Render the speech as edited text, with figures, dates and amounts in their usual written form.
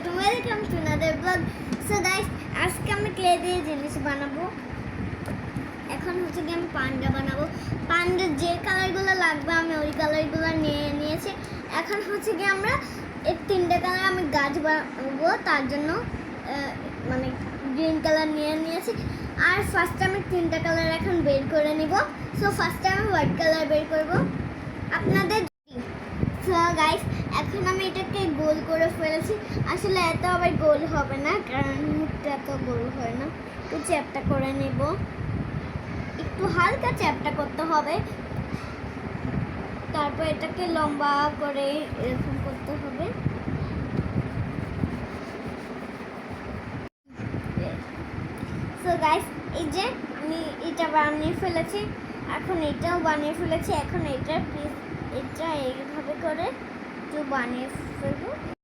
আসসালামু আলাইকুম to another blog. So guys, আজকে আমি ক্লে দিয়ে জিনিস বানাবো। এখন হচ্ছে কি আমি পান্ডা বানাবো। পান্ডার যে কালারগুলো লাগবে আমি ওই কালারগুলো নিয়ে নিয়েছি। এখন হচ্ছে কি আমরা এই তিনটে কালার আমি গাছ বানাবো, তার জন্য মানে গ্রিন কালার নিয়ে নিয়েছি। আর ফার্স্টে আমি তিনটা কালার এখন বের করে নিব। সো ফার্স্টে আমি হোয়াইট কালার বের করব। আপনাদের সো গাইস, এখন আমি এটাকে গোল করে ফেলেছি। আসলে এত আবার গোল হবে না, কারণ মুখটা এত গোল হয় না। একটু চ্যাপটা করে নেব, একটু হালকা চ্যাপটা করতে হবে। তারপর এটাকে লম্বা করে এরকম করতে হবে। সো গাইস, এই যে আমি এটা বানিয়ে ফেলেছি, এখন এটাও বানিয়ে ফেলেছি। এখন এটা এইভাবে করে একটু বানিয়ে ফেলবো।